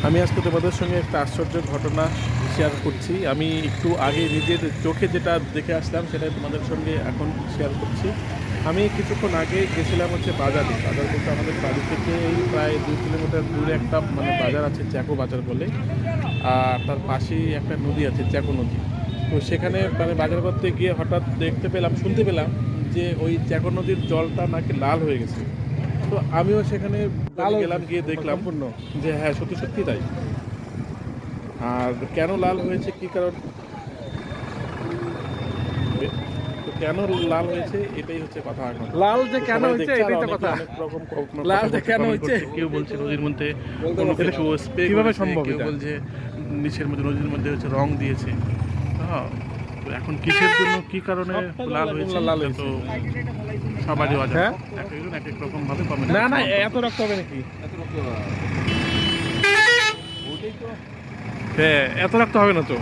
আমি আজকে তোমাদের সঙ্গে একটা আশ্চর্য ঘটনা শেয়ার করছি। আমি একটু আগে নিজের চোখে যেটা দেখে আসলাম সেটাই তোমাদের সঙ্গে এখন শেয়ার করছি। আমি কিছুক্ষণ আগে গেছিলাম হচ্ছে বাজারে। বাজার বলতে আমাদের বাড়ি থেকে এই প্রায় 2 কিলোমিটার দূরে একটা বাজার আছে, চ্যাকো বাজার বলে। আর তার পাশেই একটা নদী আছে, চ্যাকো নদী। তো সেখানে বাজার করতে গিয়ে হঠাৎ শুনতে পেলাম যে ওই চ্যাকো নদীর জলটা নাকি লাল হয়ে গেছে। তো আমিও সেখানে গেলাম, গিয়ে দেখলাম যে হ্যাঁ, সত্যি সত্যি তাই। আর কেন লাল হয়েছে, কি কারণ, তো কেন লাল হয়েছে এটাই হচ্ছে কথা। এখন লাল যে তো কেন সবাই হয়েছে দেখছে, আর এটাই তো অনেকে কথা। অনেক রকম লাল কথা যে বলছে, কেন কমেন্ট হয়েছে? করছে। কেউ বলছে নদীর মধ্যে কোনো কিছু স্প্রে কিভাবে করেছে, সম্ভব কেউ এটা? বলছে নিচের মধ্যে নদীর মধ্যে হচ্ছে রং দিয়েছে। হ্যাঁ, তো এখন কিসের জন্য, কি কারণে লাল হয়েছে লাল এটা হয়েছে। তো সবারই অজানা। হ্যাঁ? এক একজন এক এক রকম ভাবে কমেন্ট না না, করছে। এত রক্ত হবে নাকি? হ্যাঁ, এত রক্ত হবে না তো।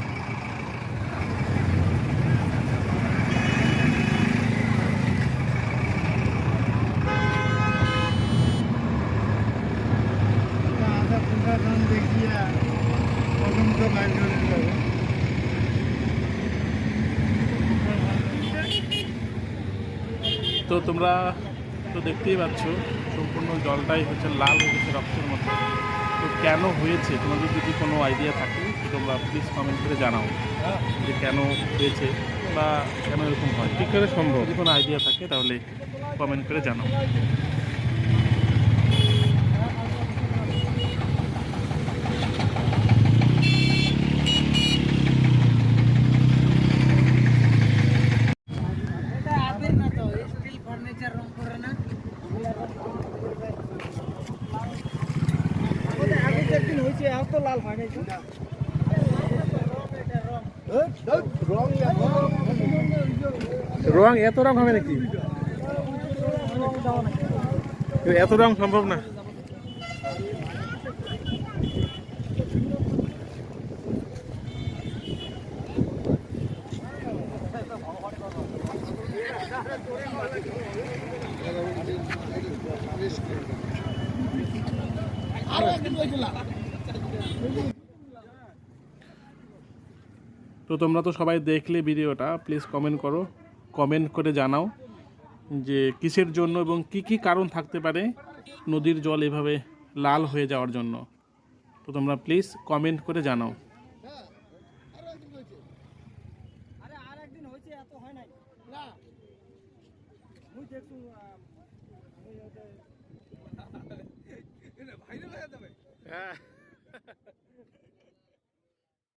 তো তোমরা তো দেখতেই পাচ্ছ, সম্পূর্ণ জলটাই হচ্ছে লাল হয়ে গেছে রক্তের মতো। তো কেন হয়েছে, তোমাদের যদি কোনো আইডিয়া থাকে তো তোমরা প্লিজ কমেন্ট করে জানাও যে কেন হয়েছে বা কেন এরকম হয়। কি করে সম্ভব? যদি কোনো আইডিয়া থাকে তাহলে কমেন্ট করে জানাও। লাল হয় নাই রং এত রং হবে নাকি? এত রং সম্ভব না। তো তোমরা তো সবাই দেখলে ভিডিওটা, প্লিজ কমেন্ট করো, কমেন্ট করে জানাও যে কিসের জন্য এবং কি কি কারণ থাকতে পারে নদীর জল এভাবে লাল হয়ে যাওয়ার জন্য। তো তোমরা প্লিজ কমেন্ট করে জানাও। হ্যাঁ।